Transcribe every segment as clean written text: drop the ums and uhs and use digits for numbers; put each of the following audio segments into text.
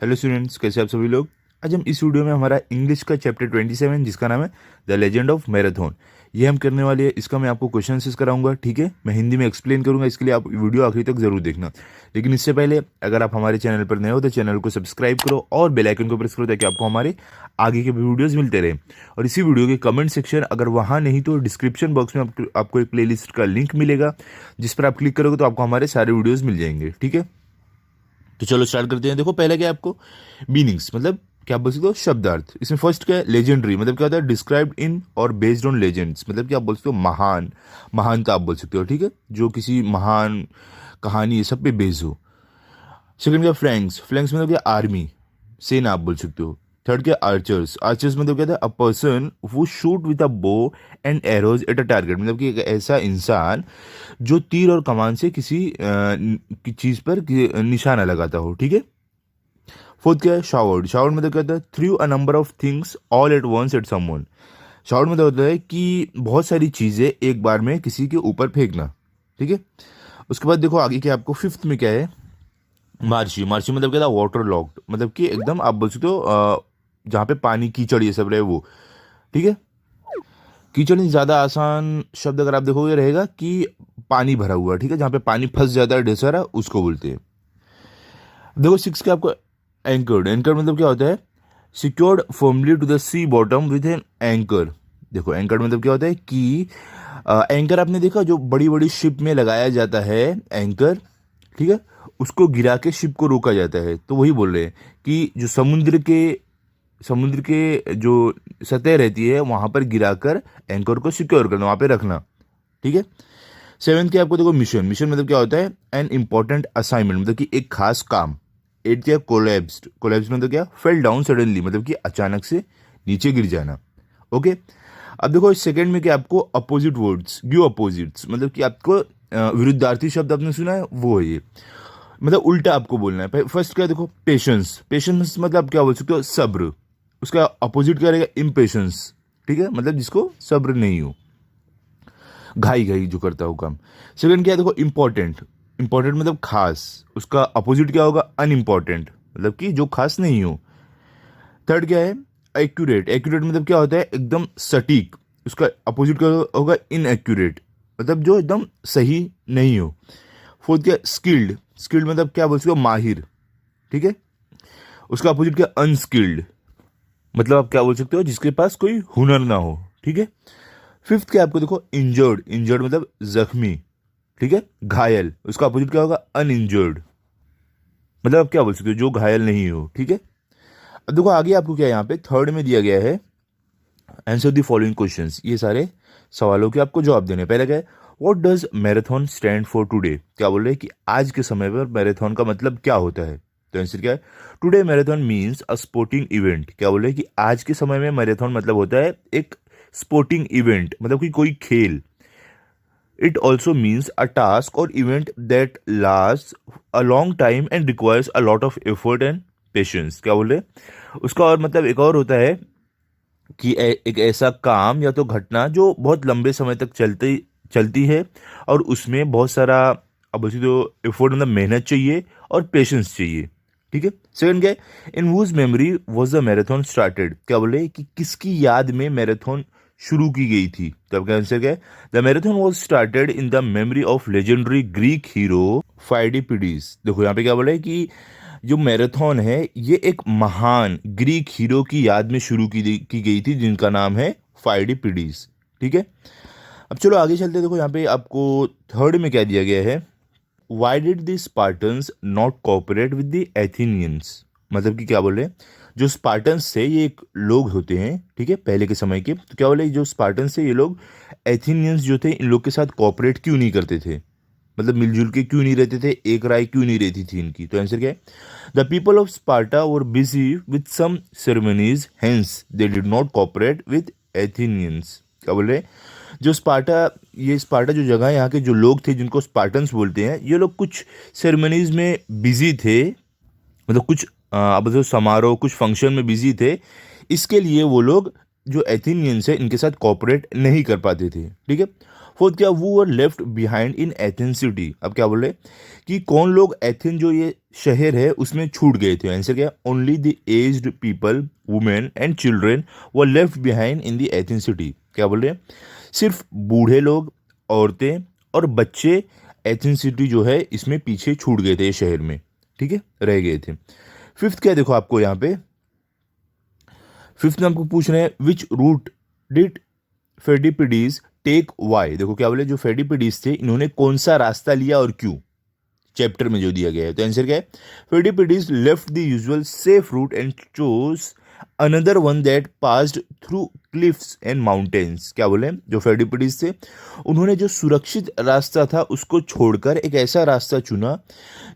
Hello students, कैसे आप सभी लोग। आज हम इस वीडियो में हमारा इंग्लिश का चैप्टर 27 जिसका नाम है द लेजेंड ऑफ मैराथन, ये हम करने वाले हैं। इसका मैं आपको क्वेश्चन आंसर्स कराऊंगा, ठीक है। मैं हिंदी में एक्सप्लेन करूंगा, इसके लिए आप वीडियो आखिरी तक जरूर देखना। लेकिन इससे पहले अगर आप हमारे चैनल पर नए हो तो चैनल को सब्सक्राइब करो और बेल आइकन को प्रेस करो ताकि आपको हमारे आगे के वीडियोज़ मिलते रहे। और इसी वीडियो के कमेंट सेक्शन, अगर वहाँ नहीं तो डिस्क्रिप्शन बॉक्स में आपको एक प्लेलिस्ट का लिंक मिलेगा, जिस पर आप क्लिक करोगे तो आपको हमारे सारे वीडियोज़ मिल जाएंगे, ठीक है। तो चलो स्टार्ट करते हैं। देखो पहले क्या है आपको मीनिंग्स, मतलब क्या आप बोल सकते हो शब्दार्थ। इसमें फर्स्ट क्या है, लेजेंडरी, मतलब क्या होता है डिस्क्राइब्ड इन और बेस्ड ऑन लेजेंड्स, मतलब क्या आप बोल सकते हो महान, महानता आप बोल सकते हो, ठीक है, जो किसी महान कहानी ये सब पे बेस्ड हो। सेकंड क्या फ्लैंक्स, फ्लैंक्स मतलब क्या आर्मी, सेना आप बोल सकते हो। थर्ड क्या आर्चर्स, आर्चर्स मतलब क्या था a person who shoot with a bow and arrows at a target, मतलब कि एक ऐसा इंसान जो तीर और कमान से किसी चीज पर निशाना लगाता हो, ठीक है। फोर्थ क्या है शावर्ड, शावर्ड मतलब क्या होता है threw a number of things all at once at someone. Showered मतलब होता है कि बहुत सारी चीजें एक बार में किसी के ऊपर फेंकना, ठीक है। उसके बाद देखो आगे क्या आपको फिफ्थ में क्या है मार्शी, मार्शी मतलब क्या था वाटर लॉक्ड, मतलब कि एकदम आप बोल सकते हो जहाँ पे पानी कीचड़ ये सब रहे वो, ठीक है। कीचड़ नहीं, ज्यादा आसान शब्द अगर आप देखोगे रहेगा कि पानी भरा हुआ, ठीक है, जहाँ पे पानी फंस जाता है ढेर सारा, उसको बोलते हैं। देखो सिक्स के आपको एंकर्ड, एंकर मतलब क्या होता है secured firmly to the sea bottom with an anchor. देखो एंकर मतलब क्या होता है कि एंकर आपने देखा जो बड़ी बड़ी शिप में लगाया जाता है एंकर, ठीक है, उसको गिरा के शिप को रोका जाता है। तो वही बोल रहे हैं कि जो समुद्र के जो सतह रहती है वहां पर गिराकर एंकर को सिक्योर करना, वहां पे रखना, ठीक है। सेवेंथ के आपको देखो मिशन, मिशन मतलब क्या होता है एन इंपॉर्टेंट असाइनमेंट, मतलब कि एक खास काम। एट क्या कोलैप्स्ड, कोलैप्स मतलब क्या फेल डाउन सडनली, मतलब कि अचानक से नीचे गिर जाना, ओके। अब देखो सेकंड में क्या आपको अपोजिट वर्ड्स गिव अपोजिट्स, मतलब कि आपको विरुद्धार्थी शब्द आपने सुना है वो है ये, मतलब उल्टा आपको बोलना है। फर्स्ट क्या देखो पेशेंस, पेशेंस मतलब क्या बोल सकते हो सब्र, उसका अपोजिट क्या रहेगा इम्पेशेंस, ठीक है, मतलब जिसको सब्र नहीं हो, घाई घाई जो करता हो काम। सेकंड क्या है देखो इंपॉर्टेंट, इंपॉर्टेंट मतलब खास, उसका अपोजिट क्या होगा अनइम्पॉर्टेंट, मतलब कि जो खास नहीं हो। थर्ड क्या है एक्यूरेट, एक्यूरेट मतलब क्या होता है एकदम सटीक, उसका अपोजिट क्या होगा इनएक्यूरेट, मतलब जो एकदम सही नहीं हो। फोर्थ क्या स्किल्ड, स्किल्ड मतलब क्या बोल सकते हो माहिर, ठीक है, उसका अपोजिट क्या अनस्किल्ड, मतलब आप क्या बोल सकते हो जिसके पास कोई हुनर ना हो, ठीक है। फिफ्थ क्या आपको देखो इंजर्ड, इंजर्ड मतलब जख्मी, ठीक है, घायल, उसका अपोजिट क्या होगा अनइंजर्ड, मतलब आप क्या बोल सकते हो जो घायल नहीं हो, ठीक है। अब देखो आगे आपको क्या है यहाँ पे थर्ड में दिया गया है आंसर द फॉलोइंग क्वेश्चंस, ये सारे सवालों के आपको जवाब देने। पहले क्या है what does marathon stand for today, क्या बोल रहे हैं कि आज के समय पर मैराथन का मतलब क्या होता है। तो आंसर क्या है टुडे मैराथन मीन्स अ स्पोर्टिंग इवेंट, क्या बोल रहे हैं कि आज के समय में मैराथन मतलब होता है एक स्पोर्टिंग इवेंट, मतलब कि कोई खेल। It also means a task और event that last a long time and requires a lot of effort and patience, क्या बोल रहे हैं उसका और मतलब एक और होता है कि एक ऐसा काम या तो घटना जो बहुत लंबे समय तक चलती है और उसमें बहुत सारा अब उसी तो एफर्ट मतलब मेहनत चाहिए और पेशेंस चाहिए, ठीक है। सेकंड क्या है in whose memory was the marathon started, क्या बोल रहे हैं कि किसकी याद में मैराथन शुरू की गई थी। तो आपका आंसर क्या है the marathon was started in the memory of legendary Greek hero Pheidippides. देखो यहाँ पे क्या बोल रहे हैं कि जो मैराथन है ये एक महान ग्रीक हीरो की याद में शुरू की गई थी जिनका नाम है फाइडिपिडीज, ठीक है। अब चलो आगे चलते हैं। देखो यहाँ पे आपको थर्ड में क्या दिया गया है why did the Spartans not cooperate with the Athenians, मतलब कि क्या बोल रहे हैं जो स्पार्टन्स थे ये एक लोग होते हैं, ठीक है, पहले के समय के। तो क्या बोले जो स्पार्टन्स थे ये लोग एथेनियंस जो थे इन लोग के साथ कोऑपरेट क्यों नहीं करते थे, मतलब मिलजुल के क्यों नहीं रहते थे, एक राय क्यों नहीं रहती थी इनकी। तो आंसर क्या है the people of Sparta were busy with some ceremonies hence they did not cooperate with Athenians, क्या बोल रहे हैं जो स्पार्टा, ये स्पार्टा जो जगह है यहाँ के जो लोग थे जिनको स्पार्टन्स बोलते हैं ये लोग कुछ सेरेमनीज में बिजी थे, मतलब कुछ अब जो समारोह कुछ फंक्शन में बिजी थे, इसके लिए वो लोग जो एथेनियंस है इनके साथ कोऑपरेट नहीं कर पाते थे, ठीक है। फोर्थ क्या, वो were left behind in Athens city. अब क्या बोल रहे कि कौन लोग एथेंस जो ये शहर है उसमें छूट गए थे। आंसर क्या, only the aged people, women and children were left behind in the Athens city. क्या बोल रहे हैं, सिर्फ बूढ़े लोग, औरतें और बच्चे एथेंस सिटी जो है इसमें पीछे छूट गए थे, ये शहर में, ठीक है, रह गए थे। फिफ्थ क्या देखो आपको यहाँ पे, फिफ्थ में आपको पूछ रहे हैं which route did Pheidippides take why. देखो क्या बोले, जो फेडिपिडीज थे इन्होंने कौन सा रास्ता लिया और क्यों, चैप्टर में जो दिया गया है। तो आंसर क्या है, Pheidippides left the usual safe route and chose another one that passed through cliffs and mountains. क्या बोले, जो फेडिपिडीज थे उन्होंने जो सुरक्षित रास्ता था उसको छोड़कर एक ऐसा रास्ता चुना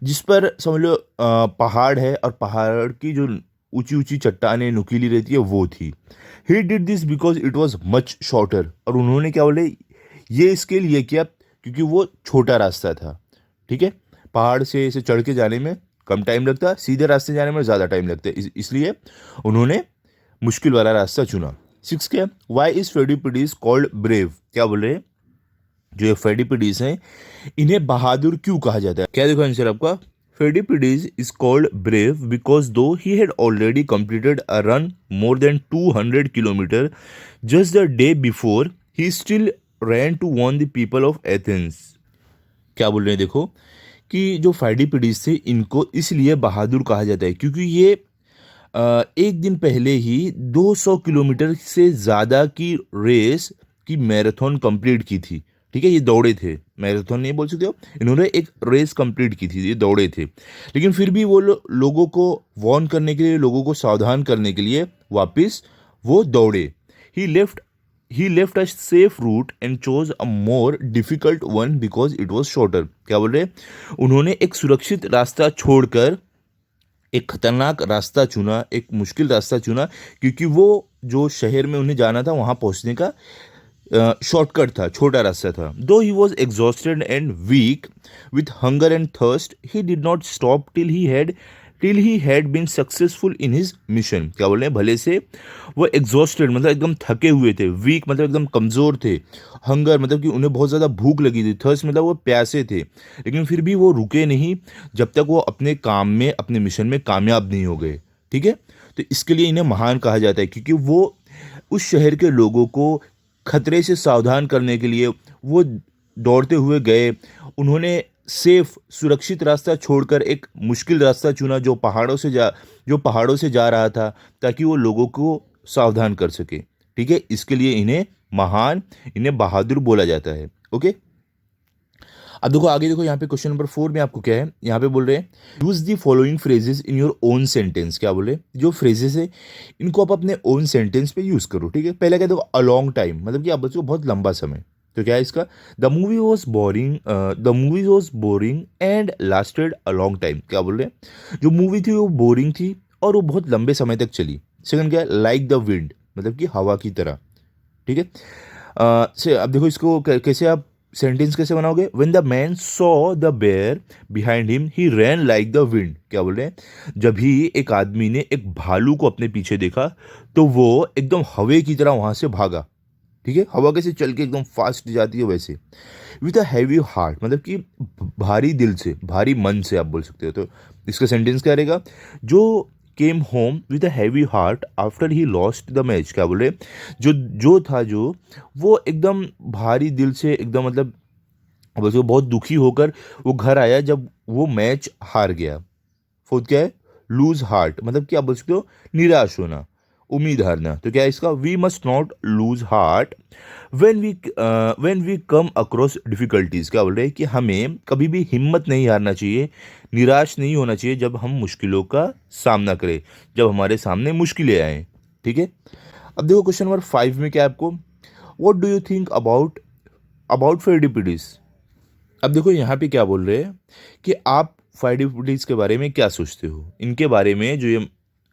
जिस पर समझ लो पहाड़ है और पहाड़ की जो ऊंची ऊंची चट्टानें नुकीली रहती है वो थी। He did this because it was much shorter. और उन्होंने क्या बोले, ये इसके लिए किया क्योंकि वो छोटा रास्ता था, ठीक है, पहाड़ से इसे चढ़ के जाने में कम टाइम लगता, सीधे रास्ते जाने में ज़्यादा टाइम लगता है, इसलिए उन्होंने मुश्किल वाला रास्ता चुना। सिक्स क्या, वाई इज फेडिपिडीज कॉल्ड ब्रेव। क्या बोल रहे हैं, जो ये फेडिपिडीज हैं इन्हें बहादुर क्यों कहा जाता है। क्या देखो आंसर आपका, Pheidippides is called brave because though he had already completed a run more than 200 kilometre just the day before he still ran to warn the people of Athens. क्या बोल रहे हैं देखो, कि जो फेडिपिडीज थे इनको इसलिए बहादुर कहा जाता है क्योंकि ये एक दिन पहले ही 200 किलोमीटर से ज़्यादा की रेस की मैराथन कंप्लीट की थी, ठीक है, ये दौड़े थे, मैराथन नहीं बोल सकते हो, इन्होंने एक रेस कंप्लीट की थी, ये दौड़े थे, लेकिन फिर भी वो लोगों को वार्न करने के लिए, लोगों को सावधान करने के लिए वापस वो दौड़े। He left a safe route and chose a more difficult one because it was shorter. क्या बोल रहे, उन्होंने एक सुरक्षित रास्ता छोड़कर एक खतरनाक रास्ता चुना, एक मुश्किल रास्ता चुना, क्योंकि वो जो शहर में उन्हें जाना था वहाँ पहुँचने का शॉर्टकट था, छोटा रास्ता था। Though he was exhausted and weak with hunger and thirst he did not stop till he had been successful in his mission. क्या बोल रहे हैं, भले से वो एग्जॉस्टेड मतलब एकदम थके हुए थे, वीक मतलब एकदम कमज़ोर थे, हंगर मतलब कि उन्हें बहुत ज़्यादा भूख लगी थी, थर्स्ट मतलब वो प्यासे थे, लेकिन फिर भी वो रुके नहीं जब तक वो अपने काम में, अपने मिशन में कामयाब नहीं हो गए, ठीक है। तो इसके लिए इन्हें महान कहा जाता है क्योंकि वो उस शहर के लोगों को खतरे से सावधान करने के लिए वो दौड़ते हुए गए, उन्होंने सेफ सुरक्षित रास्ता छोड़कर एक मुश्किल रास्ता चुना जो पहाड़ों से जा रहा था ताकि वो लोगों को सावधान कर सके, ठीक है, इसके लिए इन्हें महान, इन्हें बहादुर बोला जाता है। ओके, अब देखो आगे देखो, यहाँ पे क्वेश्चन नंबर 4 में आपको क्या है, यहाँ पे बोल रहे हैं use the following phrases in your own sentence. क्या बोले, जो फ्रेजेस है इनको आप अपने ओन सेंटेंस पे यूज करो, ठीक है। पहला क्या देखो, अ लॉन्ग टाइम, मतलब कि आप बच्चों बहुत लंबा समय। तो क्या है इसका, the movie was boring and lasted a long time. क्या बोल रहे हैं, जो मूवी थी वो बोरिंग थी और वो बहुत लंबे समय तक चली। सेकंड क्या है, लाइक द विंड, मतलब कि हवा की तरह, ठीक है। से अब देखो इसको कैसे आप सेंटेंस कैसे बनाओगे, when the man saw the bear behind him he ran like the wind. क्या बोल रहे हैं, जब ही एक आदमी ने एक भालू को अपने पीछे देखा तो वो एकदम हवा की तरह वहां से भागा, ठीक है, हवा कैसे चल के एकदम फास्ट जाती है वैसे। विथ अ हैवी हार्ट, मतलब कि भारी दिल से, भारी मन से आप बोल सकते हो। तो इसका सेंटेंस क्या रहेगा, जो came home with a heavy heart after he lost the match. क्या बोले, जो वो एकदम भारी दिल से, एकदम मतलब बस वो बहुत दुखी होकर वो घर आया जब वो मैच हार गया। फोर्थ क्या है, लूज हार्ट, मतलब क्या बोल सकते हो, निराश होना, उम्मीद हारना। तो क्या है इसका, we must not lose heart when we come across difficulties. क्या बोल रहे हैं कि हमें कभी भी हिम्मत नहीं हारना चाहिए, निराश नहीं होना चाहिए जब हम मुश्किलों का सामना करें, जब हमारे सामने मुश्किलें आए, ठीक है। अब देखो क्वेश्चन नंबर 5 में क्या है आपको, what do you think about Pheidippides. अब देखो यहाँ पे क्या बोल रहे हैं कि आप फेडिपिडीज के बारे में क्या सोचते हो, इनके बारे में,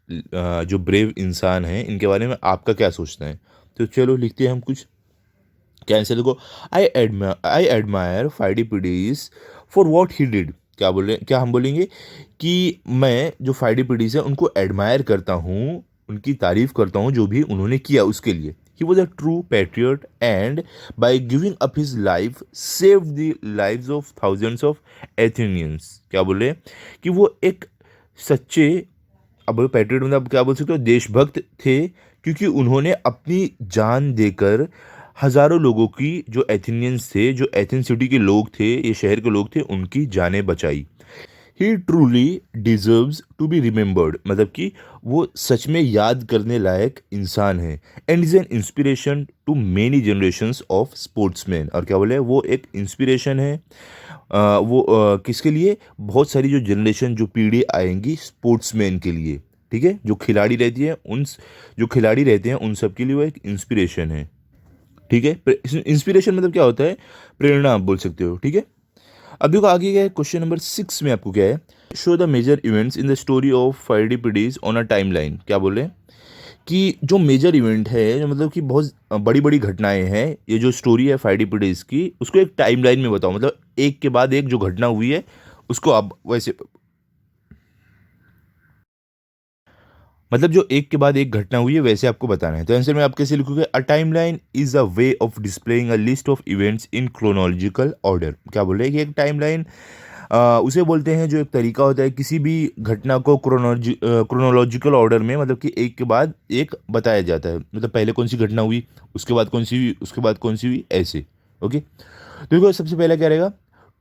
जो ब्रेव इंसान हैं इनके बारे में आपका क्या सोचना है। तो चलो लिखते हैं हम कुछ। क्या आंसर देखो, I admire Pheidippides for what he did. क्या हम बोलेंगे कि मैं जो फेडिपिडीज है उनको एडमायर करता हूँ, उनकी तारीफ करता हूँ जो भी उन्होंने किया उसके लिए। He was a true patriot and by giving up his life saved the lives of thousands of Athenians. क्या बोले कि वो एक सच्चे, अब पैट्रियट मतलब आप क्या बोल सकते हो, देशभक्त थे, क्योंकि उन्होंने अपनी जान देकर हजारों लोगों की, जो एथेनियंस थे, जो एथेन सिटी के लोग थे, ये शहर के लोग थे, उनकी जानें बचाई. He truly deserves to be remembered, मतलब कि वो सच में याद करने लायक इंसान है. And is an inspiration to many generations of sportsman. और क्या बोले, वो एक इंस्पिरेशन है, किसके लिए, बहुत सारी जो जनरेशन, जो पीढ़ी आएंगी स्पोर्ट्समैन के लिए. ठीक है, जो खिलाड़ी रहती है उन, जो खिलाड़ी रहते हैं उन सब के लिए वो एक इंस्पिरेशन है. ठीक है, इंस्पिरेशन मतलब क्या होता है, प्रेरणा आप बोल सकते हो. ठीक है, अब देखो आगे क्या है, क्वेश्चन नंबर 6 में आपको क्या है, show the major events in the story of Pheidippides on a timeline. क्या बोले कि जो मेजर इवेंट है, जो मतलब कि बहुत बड़ी बड़ी घटनाएं हैं, ये जो स्टोरी है फाइडिपिडीज की, उसको एक टाइमलाइन में बताओ. मतलब एक के बाद एक जो घटना हुई है उसको आप वैसे, मतलब जो एक के बाद एक घटना हुई है वैसे आपको बताना है. तो आंसर में आप कैसे लिखोगे, अ timeline is a way of displaying a list of events in chronological order. क्या बोल रहे हैं कि एक टाइमलाइन उसे बोलते हैं जो एक तरीका होता है किसी भी घटना को क्रोनोलॉजिकल ऑर्डर में, मतलब कि एक के बाद एक बताया जाता है. मतलब पहले कौन सी घटना हुई, उसके बाद कौन सी हुई, उसके बाद कौन सी हुई, ऐसे. ओके, तो देखो सबसे पहला क्या रहेगा,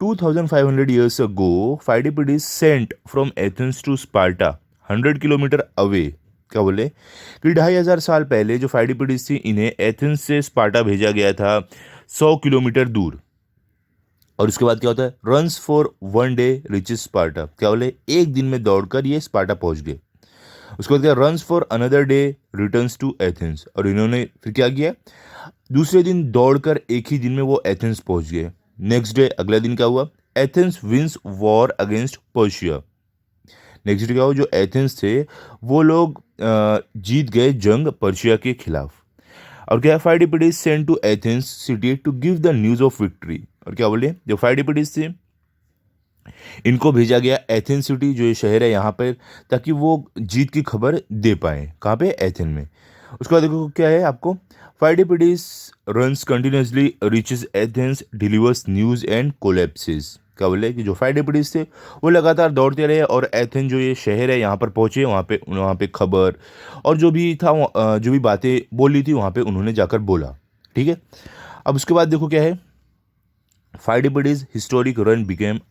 2500 years ago Pheidippides sent from Athens to Sparta 100 kilometre away. क्या बोले कि 2500 साल पहले जो फाइडिपिडीज थी, इन्हें एथेंस से स्पार्टा भेजा गया था 100 किलोमीटर दूर. और उसके बाद क्या होता है, runs for one day reaches Sparta. क्या बोले, एक दिन में दौड़कर ये स्पार्टा पहुंच गए. उसके बाद क्या, runs for another day returns to Athens. और इन्होंने फिर क्या किया, दूसरे दिन दौड़कर एक ही दिन में वो एथेंस पहुंच गए. नेक्स्ट डे, अगला दिन क्या हुआ, Athens wins war against Persia. Next day क्या हुआ, जो एथेंस थे वो लोग जीत गए जंग पर्शिया के खिलाफ. और क्या, Pheidippides sent to Athens city to give the news of victory. और क्या बोले, जो फाइडिपिडीज थे इनको भेजा गया एथेंस सिटी, जो ये शहर है यहाँ पर, ताकि वो जीत की खबर दे पाए. कहाँ पे, एथेन में. उसके बाद देखो क्या है आपको, Pheidippides runs continuously reaches Athens delivers news and collapses. क्या बोले कि जो फाइडिपिडीज थे वो लगातार दौड़ते रहे और एथेन जो ये शहर है यहाँ पर पहुँचे, वहाँ पे खबर और जो भी था, जो भी बातें बोली थी वहाँ पे उन्होंने जाकर बोला. ठीक है, अब उसके बाद देखो क्या है, Pheidippides historic run becomes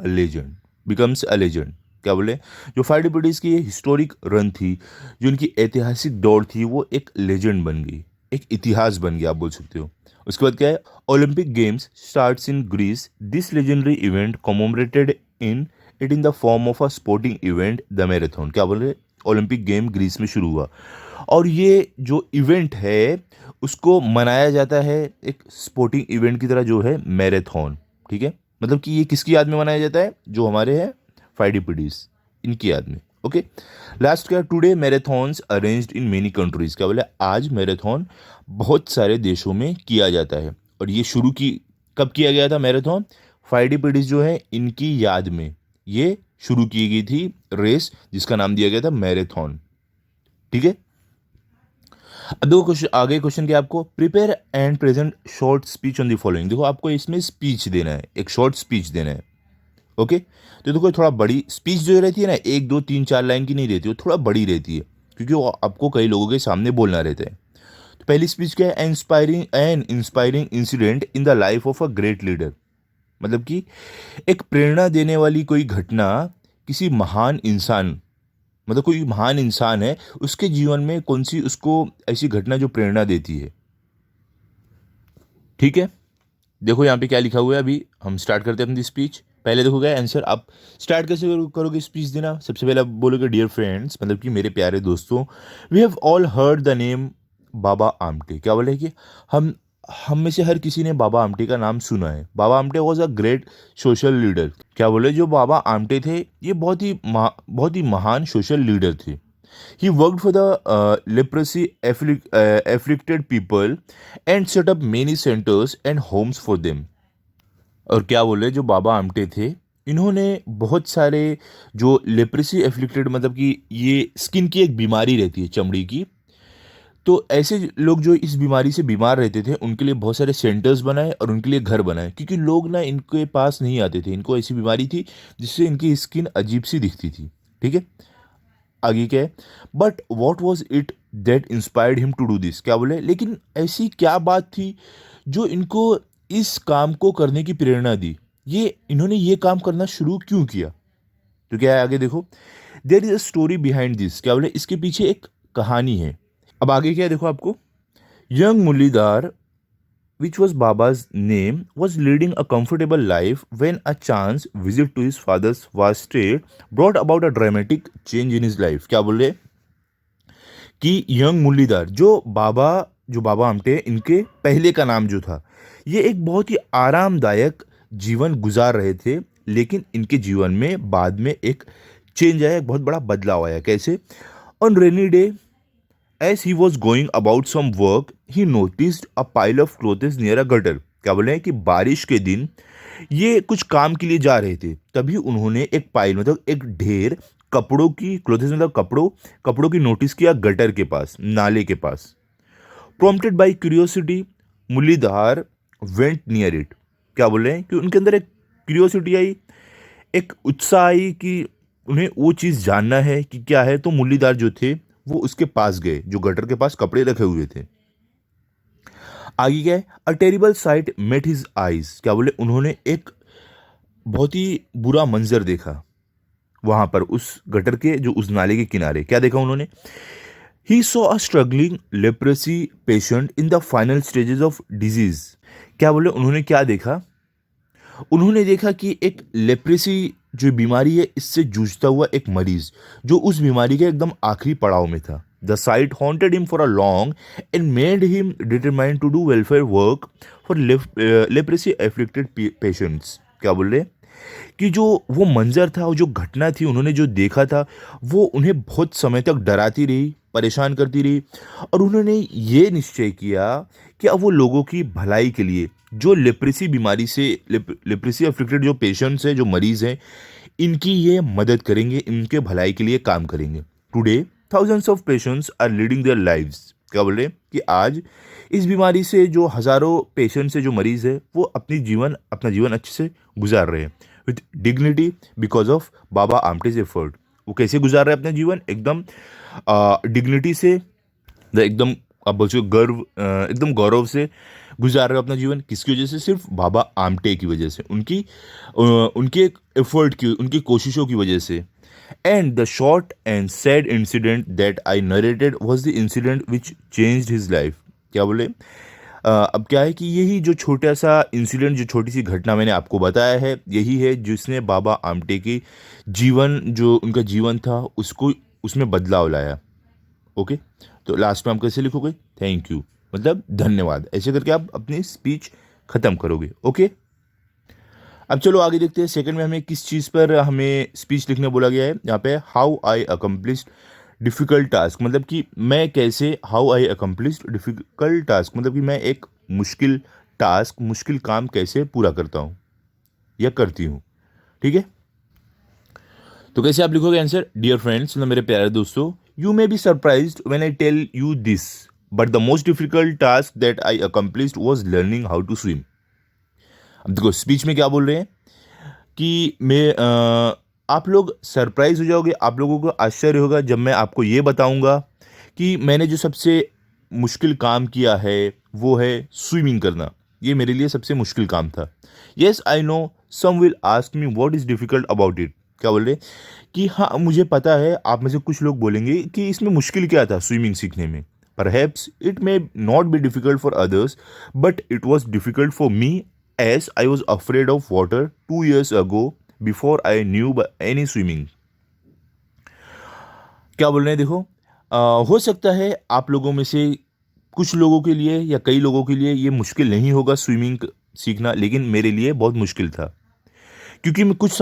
a legend. क्या बोले, जो फाइडिपिडीज की ये हिस्टोरिक रन थी, जो उनकी ऐतिहासिक दौड़ थी, वो एक लेजेंड बन गई, एक इतिहास बन गया आप बोल सकते हो. उसके बाद क्या है, Olympic games starts in Greece. This legendary event commemorated in the form of a sporting event the marathon. क्या बोले, ओलंपिक गेम ग्रीस में शुरू हुआ और ये जो इवेंट है उसको मनाया जाता है एक स्पोर्टिंग इवेंट की तरह, जो है मैराथन. ठीक है, मतलब कि ये किसकी याद में मनाया जाता है, जो हमारे हैं फाइडिपिडीज, इनकी याद में. ओके, लास्ट क्या, today marathons arranged in many countries. क्या बोले, आज मैराथन बहुत सारे देशों में किया जाता है. और ये शुरू की कब किया गया था मैराथन, फाइडिपिडीज जो है इनकी याद में ये शुरू की गई थी रेस, जिसका नाम दिया गया था मैराथन. ठीक है, अब देखो क्वेश्चन, आगे क्वेश्चन क्या आपको, prepare and present short speech on the following. देखो आपको इसमें स्पीच देना है, एक शॉर्ट स्पीच देना है. ओके, तो देखो थोड़ा बड़ी स्पीच जो रहती है ना, 1 2 3 4 लाइन की नहीं रहती, वो थोड़ा बड़ी रहती है, क्योंकि वो आपको कई लोगों के सामने बोलना रहता है. तो पहली स्पीच क्या है, inspiring incident in the life of a great leader. मतलब कि एक प्रेरणा देने वाली कोई घटना, किसी महान इंसान, मतलब कोई महान इंसान है उसके जीवन में कौन सी उसको ऐसी घटना जो प्रेरणा देती है. ठीक है, देखो यहाँ पे क्या लिखा हुआ है, अभी हम स्टार्ट करते हैं अपनी स्पीच. पहले देखो क्या आंसर, आप स्टार्ट कैसे करोगे स्पीच देना, सबसे पहले आप बोलोगे डियर फ्रेंड्स, मतलब कि मेरे प्यारे दोस्तों, we have all heard the name Baba Amte. क्या बोले कि हम में से हर किसी ने बाबा आमटे का नाम सुना है. Baba Amte was a great social leader. क्या बोले, जो बाबा आमटे थे ये बहुत ही महान सोशल लीडर थे. He worked for the leprosy afflicted people and set up many centres and Holmes for them. और क्या बोले, जो बाबा आमटे थे इन्होंने बहुत सारे जो लेप्रेसी एफ्लिक्टेड, मतलब कि ये स्किन की एक बीमारी रहती है, चमड़ी की, तो ऐसे लोग जो इस बीमारी से बीमार रहते थे उनके लिए बहुत सारे सेंटर्स बनाए और उनके लिए घर बनाए, क्योंकि लोग ना इनके पास नहीं आते थे, इनको ऐसी बीमारी थी जिससे इनकी स्किन अजीब सी दिखती थी। ठीक है, आगे क्या है, but what was it that inspired him to do this, क्या बोले, लेकिन ऐसी क्या बात थी जो इनको इस काम को करने की प्रेरणा दी, इन्होंने ये काम करना शुरू क्यों किया। तो क्या है आगे देखो, there is a story behind this, क्या बोले, इसके पीछे एक कहानी है। अब आगे क्या है देखो आपको, young Muralidhar, which was Baba's name, was leading a comfortable life when a chance visit to his father's vast estate brought about a dramatic change in his life। क्या बोले कि यंग मुरलीधर, जो बाबा आमटे इनके पहले का नाम जो था, ये एक बहुत ही आरामदायक जीवन गुजार रहे थे, लेकिन इनके जीवन में बाद में एक चेंज आया, एक बहुत बड़ा बदलाव आया। कैसे, on rainy day as he was going about some work he noticed a pile of clothes near a gutter। क्या बोले हैं कि बारिश के दिन ये कुछ काम के लिए जा रहे थे, तभी उन्होंने एक पाइल मतलब एक ढेर कपड़ों की, क्लोथेस मतलब कपड़ों की नोटिस किया गटर के पास, नाले के पास। prompted by curiosity Muralidhar went near it। क्या बोले हैं कि उनके अंदर एक क्यूरियोसिटी आई, एक उत्साह आई कि उन्हें वो चीज़ जानना है कि क्या है। तो मुरलीधर जो थे वो उसके पास गए, जो गटर के पास कपड़े रखे हुए थे। आगे गए, a terrible sight met his eyes. क्या बोले, उन्होंने एक बहुत ही बुरा मंजर देखा वहां पर, उस गटर के जो उस नाले के किनारे। क्या देखा उन्होंने, he saw a struggling leprosy patient in the final stages of disease. क्या बोले, उन्होंने क्या देखा, उन्होंने देखा कि एक लेप्रेसी जो बीमारी है इससे जूझता हुआ एक मरीज जो उस बीमारी के एकदम आखिरी पड़ाव में था। The sight haunted him for a long and made him determined to do welfare work for leprosy afflicted patients. क्या बोल रहे कि जो वो मंजर था, वो जो घटना थी, उन्होंने जो देखा था, वो उन्हें बहुत समय तक डराती रही, परेशान करती रही, और उन्होंने ये निश्चय किया कि अब वो लोगों की भलाई के लिए, जो लेप्रेसी बीमारी से लेप्रेसी अफ्लिक्टेड जो पेशेंट्स हैं, जो मरीज हैं, इनकी ये मदद करेंगे, इनके भलाई के लिए काम करेंगे। Today thousands of patients are leading their lives. क्या बोल रहे कि आज इस बीमारी से जो हज़ारों पेशेंट्स है, जो मरीज है, वो अपना जीवन अच्छे से गुजार रहे हैं with dignity because of Baba Amte's effort. वो कैसे गुजार रहे हैं अपना जीवन, एकदम डिग्निटी से, एकदम आप बोल सकते गर्व, एकदम गौरव से गुजार रहे हो अपना जीवन। किसकी वजह से, सिर्फ बाबा आमटे की वजह से, उनके एफर्ट की, उनकी कोशिशों की वजह से। And the short and sad incident that I narrated was the incident which changed his life. क्या बोले, अब क्या है कि यही जो छोटा सा इंसिडेंट, जो छोटी सी घटना मैंने आपको बताया है, यही है जिसने बाबा आमटे की जीवन, जो उनका जीवन था, उसको उसमें बदलाव लाया। ओके, तो लास्ट में आप कैसे लिखोगे, थैंक यू मतलब धन्यवाद, ऐसे करके आप अपनी स्पीच खत्म करोगे। ओके, अब चलो आगे देखते हैं। सेकंड में हमें किस चीज़ पर हमें स्पीच लिखने बोला गया है। यहाँ पे how I accomplished difficult task, मतलब कि मैं कैसे, how I accomplished difficult task मतलब कि मैं एक मुश्किल टास्क, मुश्किल काम कैसे पूरा करता हूँ या करती हूँ। ठीक है, तो कैसे आप लिखोगे आंसर, डियर फ्रेंड्स, मतलब मेरे प्यारे दोस्तों, you may be surprised when I tell you this but the most difficult task that I accomplished was learning how to swim. अब देखो स्पीच में क्या बोल रहे हैं कि आप लोग सरप्राइज हो जाओगे, आप लोगों को आश्चर्य होगा जब मैं आपको ये बताऊंगा कि मैंने जो सबसे मुश्किल काम किया है वो है स्विमिंग करना। ये मेरे लिए सबसे मुश्किल काम था। Yes I know some will ask me what is difficult about it. क्या बोल रहे कि हाँ मुझे पता है, आप में से कुछ लोग बोलेंगे कि इसमें मुश्किल क्या था स्विमिंग सीखने में। Perhaps it may not be difficult for others, but it was difficult for me as I was afraid of water 2 years ago before I knew any swimming। क्या बोल रहे हैं देखो, हो सकता है आप लोगों में से कुछ लोगों के लिए या कई लोगों के लिए ये मुश्किल नहीं होगा स्विमिंग सीखना, लेकिन मेरे लिए बहुत मुश्किल था, क्योंकि मैं कुछ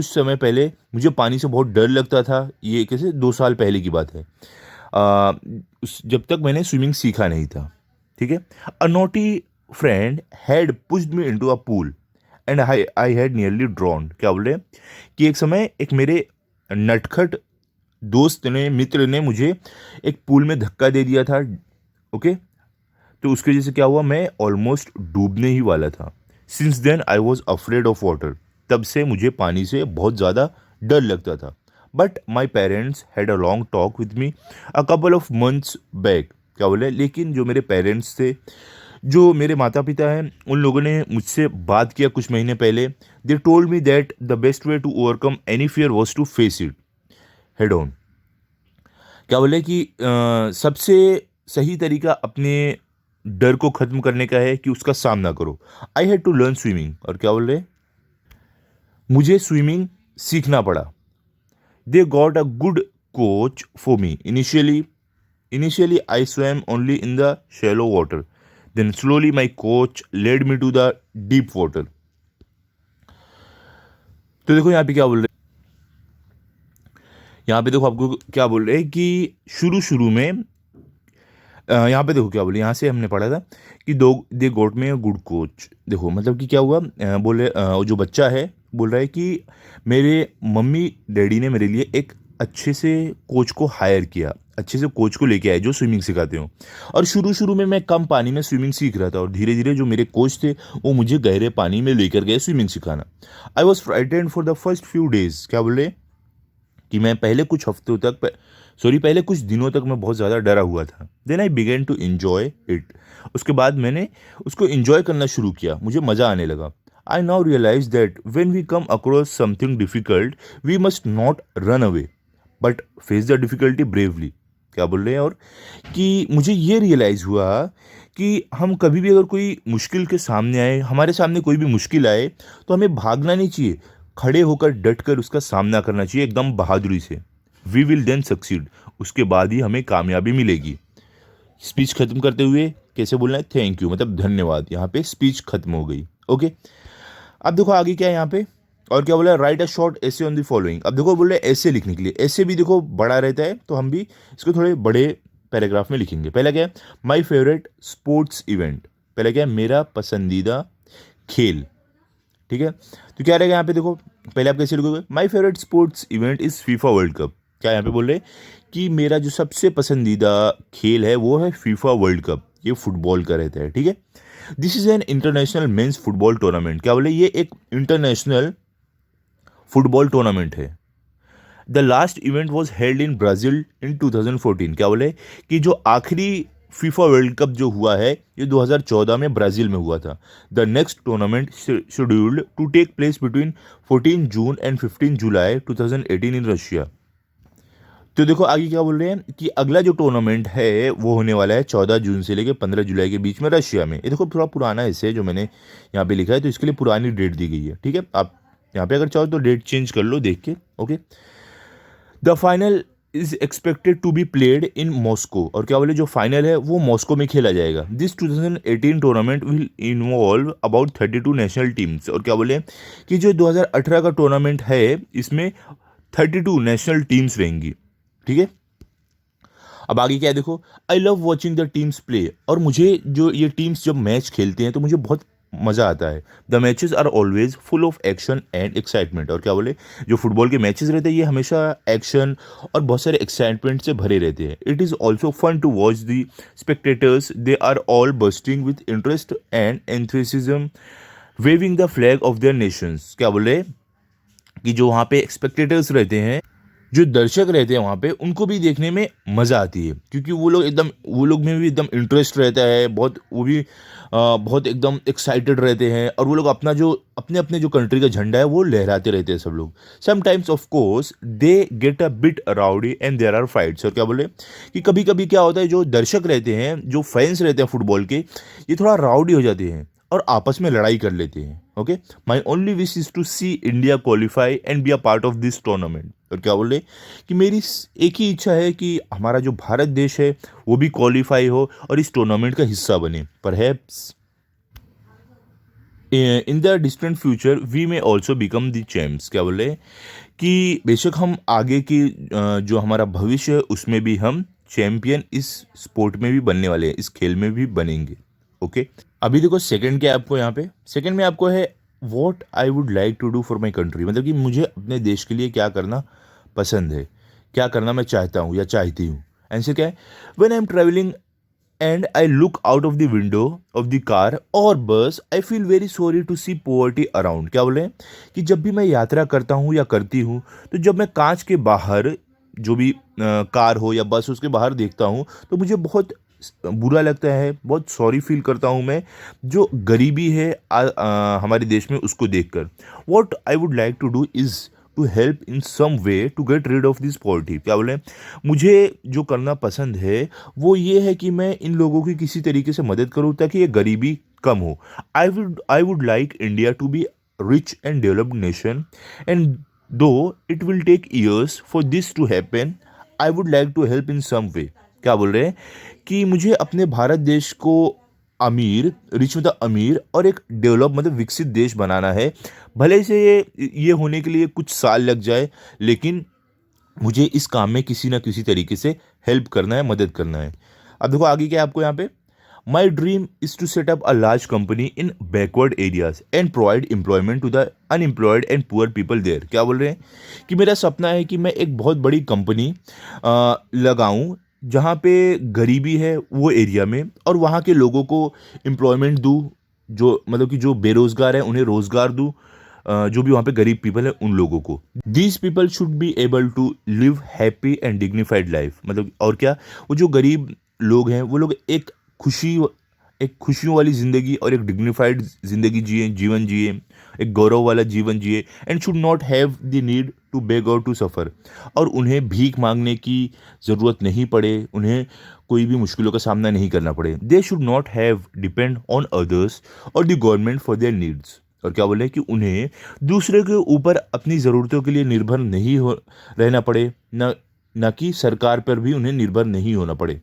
समय पहले मुझे पानी से बहुत डर लगता था। ये कैसे 2 साल पहले की बात है, जब तक मैंने स्विमिंग सीखा नहीं था। ठीक है, अ naughty friend had pushed me into a pool and I had nearly ड्रॉन्ड। क्या बोल रहे हैं कि एक समय एक मेरे नटखट दोस्त ने, मित्र ने मुझे एक पूल में धक्का दे दिया था। ओके, तो उसकी वजह से क्या हुआ, मैं ऑलमोस्ट डूबने ही वाला था। Since then I was afraid of water, तब से मुझे पानी से बहुत ज़्यादा डर लगता था। But my parents had a long talk with me a couple of months back. क्या बोले, लेकिन जो मेरे पेरेंट्स थे, जो मेरे माता पिता हैं, उन लोगों ने मुझसे बात किया कुछ महीने पहले। They told me that the best way to overcome any fear was to face it head on. क्या बोले कि सबसे सही तरीका अपने डर को ख़त्म करने का है कि उसका सामना करो। I had to learn swimming, और क्या बोल रहे, मुझे स्विमिंग सीखना पड़ा। They got a good coach for me. Initially I swam only in the shallow water, then slowly my coach led me to the deep water. तो देखो यहाँ पे क्या बोल रहे, यहाँ पे देखो आपको क्या बोल रहे हैं कि शुरू शुरू में यहाँ पे देखो क्या बोले, यहाँ से हमने पढ़ा था कि दो दे गोट में गुड कोच। देखो मतलब कि क्या हुआ, बोले जो बच्चा है बोल रहा है कि मेरे मम्मी डैडी ने मेरे लिए एक अच्छे से कोच को हायर किया, अच्छे से कोच को लेके आए जो स्विमिंग सिखाते हो। और शुरू शुरू में मैं कम पानी में स्विमिंग सीख रहा था, और धीरे धीरे जो मेरे कोच थे वो मुझे गहरे पानी में लेकर गए स्विमिंग सिखाना। I was frightened for the first few days. क्या बोले कि मैं पहले कुछ हफ्तों तक, पहले कुछ दिनों तक मैं बहुत ज़्यादा डरा हुआ था। Then I began to enjoy it. उसके बाद मैंने उसको इन्जॉय करना शुरू किया, मुझे मज़ा आने लगा। I now realise that when we come across something difficult we must not run away but face the difficulty bravely. क्या बोल रहे हैं, और कि मुझे ये रियलाइज़ हुआ कि हम कभी भी अगर कोई मुश्किल के सामने आए, हमारे सामने कोई भी मुश्किल आए, तो हमें भागना नहीं चाहिए, खड़े होकर डट कर उसका सामना करना चाहिए एकदम बहादुरी से। वी विल देन सक्सीड, उसके बाद ही हमें कामयाबी मिलेगी। स्पीच खत्म करते हुए कैसे बोलना है, थैंक यू मतलब धन्यवाद। यहाँ पे स्पीच खत्म हो गई। ओके, अब देखो आगे क्या है यहाँ पे, और क्या बोला, राइट अ शॉर्ट ऐसे ऑन द फॉलोइंग। अब देखो बोल रहे ऐसे लिखने के लिए, ऐसे भी देखो बड़ा रहता है तो हम भी इसको थोड़े बड़े पैराग्राफ में लिखेंगे। पहला क्या है, माई फेवरेट स्पोर्ट्स इवेंट। पहला क्या है, मेरा पसंदीदा खेल। ठीक है, तो क्या रहेगा यहाँ पे देखो, पहले आप कैसे लिखोगे, my favourite sports event is FIFA World cup. क्या यहाँ पे बोल रहे हैं कि मेरा जो सबसे पसंदीदा खेल है वो है फीफा वर्ल्ड कप, ये फुटबॉल का रहता है। ठीक है, this is an international men's football tournament. क्या बोले, ये एक इंटरनेशनल फुटबॉल टूर्नामेंट है। The last event was held in Brazil in 2014। क्या बोले कि जो आखिरी फीफा वर्ल्ड कप जो हुआ है ये 2014 में ब्राज़ील में हुआ था। The next tournament scheduled to take place between 14 June and 15 July 2018 in Russia. तो देखो आगे क्या बोल रहे हैं कि अगला जो टूर्नामेंट है वो होने वाला है 14 जून से लेकर 15 जुलाई के बीच में रशिया में। ये देखो थोड़ा पुराना ऐसे जो मैंने यहाँ पे लिखा है, तो इसके लिए पुरानी डेट दी गई है। ठीक है, आप यहाँ पे अगर चाहो तो डेट चेंज कर लो देख के। Okay, the final is expected to be played in Moscow. और क्या बोले, जो फाइनल है वो मॉस्को में खेला जाएगा। This 2018 tournament will involve about 32 national teams. और क्या बोले कि जो 2018 का टूर्नामेंट है इसमें 32 नेशनल टीम्स रहेंगी। ठीक है, अब आगे क्या है देखो, I love watching the teams play. और मुझे जो ये टीम्स जब मैच खेलते हैं तो मुझे बहुत मज़ा आता है। The matches are always full of action and excitement. और क्या बोले, जो फुटबॉल के मैचेस रहते हैं ये हमेशा एक्शन और बहुत सारे एक्साइटमेंट से भरे रहते हैं। It is also fun to watch the spectators, they are all bursting with interest and enthusiasm waving the flag of their nations. क्या बोले कि जो वहाँ पे स्पेक्टेटर्स रहते हैं, जो दर्शक रहते हैं वहाँ पे, उनको भी देखने में मज़ा आती है, क्योंकि वो लोग में भी एकदम इंटरेस्ट रहता है बहुत, वो भी बहुत एकदम एक्साइटेड रहते हैं, और वो लोग अपने अपने जो कंट्री का झंडा है वो लहराते रहते हैं सब लोग। Sometimes of course they get a bit rowdy and there are fights. और क्या बोले कि कभी कभी क्या होता है, जो दर्शक रहते हैं, जो फैंस रहते हैं फुटबॉल के, ये थोड़ा राउडी हो जाते हैं और आपस में लड़ाई कर लेते हैं। Okay, my only wish is to see India qualify and be a part of this tournament. और क्या बोले कि मेरी एक ही इच्छा है कि हमारा जो भारत देश है वो भी क्वालिफाई हो और इस टूर्नामेंट का हिस्सा बने। Perhaps in the distant future we may also become the champs. क्या बोले कि बेशक हम आगे की जो हमारा भविष्य है उसमें भी हम चैंपियन इस स्पोर्ट में भी बनने वाले हैं, इस खेल में भी बनेंगे। ओके, अभी देखो सेकंड क्या है आपको, यहाँ पे सेकंड में आपको है what I would like to do for my country. मतलब कि मुझे अपने देश के लिए क्या करना पसंद है। क्या करना मैं चाहता हूँ या चाहती हूँ। आंसर क्या है? When I am travelling and I look out of the window of the car और बस I feel very sorry to see poverty around। क्या बोले कि जब भी मैं यात्रा करता हूँ या करती हूँ तो जब मैं कांच के बाहर जो भी कार हो या बस उसके बाहर देखता हूँ तो मुझे बहुत बुरा लगता है, बहुत सॉरी फील करता हूँ मैं जो गरीबी है हमारे देश में उसको देखकर। What I would like to do is to help in some way to get rid of this poverty. क्या बोले मुझे जो करना पसंद है वो ये है कि मैं इन लोगों की किसी तरीके से मदद करूँ ताकि ये गरीबी कम हो। I would like India to be rich and developed nation and though it will take years for this to happen I would like to help in some way. क्या बोल रहे हैं कि मुझे अपने भारत देश को अमीर, रिच मतलब अमीर और एक डेवलप मतलब विकसित देश बनाना है। भले से ये होने के लिए कुछ साल लग जाए लेकिन मुझे इस काम में किसी ना किसी तरीके से हेल्प करना है, मदद करना है। अब देखो आगे क्या है आपको यहाँ पे। My dream is to set up a large company in backward areas and provide employment to the unemployed and poor people there. क्या बोल रहे हैं कि मेरा सपना है कि मैं एक बहुत बड़ी कंपनी लगाऊं जहाँ पे गरीबी है वो एरिया में और वहाँ के लोगों को एम्प्लॉयमेंट दूँ, जो मतलब कि जो बेरोज़गार हैं उन्हें रोज़गार दूँ, जो भी वहाँ पे गरीब पीपल है उन लोगों को। These people should be able to live happy and dignified life. मतलब और क्या, वो जो गरीब लोग हैं वो लोग एक खुशियों वाली ज़िंदगी और एक डिग्निफाइड ज़िंदगी जीवन जिए, एक गौरव वाला जीवन जिए and should not have the need to beg or to suffer. और उन्हें भीख मांगने की ज़रूरत नहीं पड़े, उन्हें कोई भी मुश्किलों का सामना नहीं करना पड़े। They should not have depend on others और the government for their needs. और क्या बोले कि उन्हें दूसरे के ऊपर अपनी ज़रूरतों के लिए निर्भर नहीं हो रहना पड़े, न कि सरकार पर भी उन्हें निर्भर नहीं होना पड़े।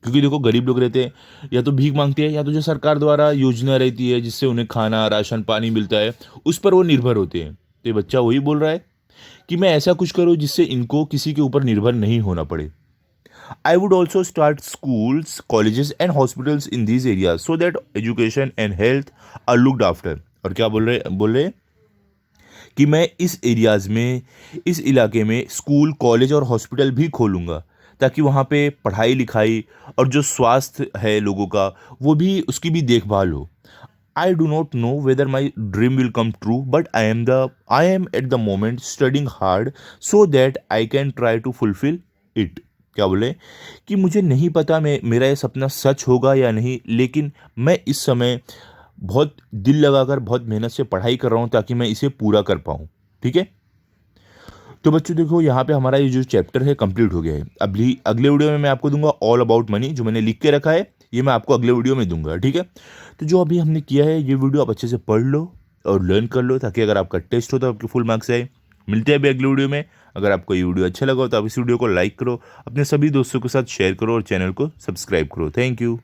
क्योंकि देखो गरीब लोग रहते हैं या तो भीख मांगते हैं या तो जो सरकार द्वारा योजना रहती है जिससे उन्हें खाना राशन पानी मिलता है उस पर वो निर्भर होते हैं। तो ये बच्चा वही बोल रहा है कि मैं ऐसा कुछ करूँ जिससे इनको किसी के ऊपर निर्भर नहीं होना पड़े। I would also start schools, colleges and hospitals in these areas so that education and health are looked after। और क्या बोल रहे कि मैं इस एरियाज में, इस इलाके में स्कूल, कॉलेज और हॉस्पिटल भी खोलूँगा ताकि वहाँ पे पढ़ाई लिखाई और जो स्वास्थ्य है लोगों का वो भी उसकी भी देखभाल हो। I do not know whether my dream will come true but I am at the moment studying hard so that I can try to fulfil it. क्या बोले कि मुझे नहीं पता मेरा ये सपना सच होगा या नहीं, लेकिन मैं इस समय बहुत दिल लगाकर बहुत मेहनत से पढ़ाई कर रहा हूँ ताकि मैं इसे पूरा कर पाऊँ। ठीक है, तो बच्चों देखो यहाँ पे हमारा ये जो चैप्टर है कंप्लीट हो गया है। अगले वीडियो में मैं आपको दूंगा ऑल अबाउट मनी, जो मैंने लिख के रखा है ये मैं आपको अगले वीडियो में दूंगा। ठीक है, तो जो अभी हमने किया है ये वीडियो आप अच्छे से पढ़ लो और लर्न कर लो ताकि अगर आपका टेस्ट हो तो आपके फुल मार्क्स आए। मिलते हैं अभी अगले वीडियो में। अगर आपको ये वीडियो अच्छा लगा हो तो आप इस वीडियो को लाइक करो, अपने सभी दोस्तों के साथ शेयर करो और चैनल को सब्सक्राइब करो। Thank you.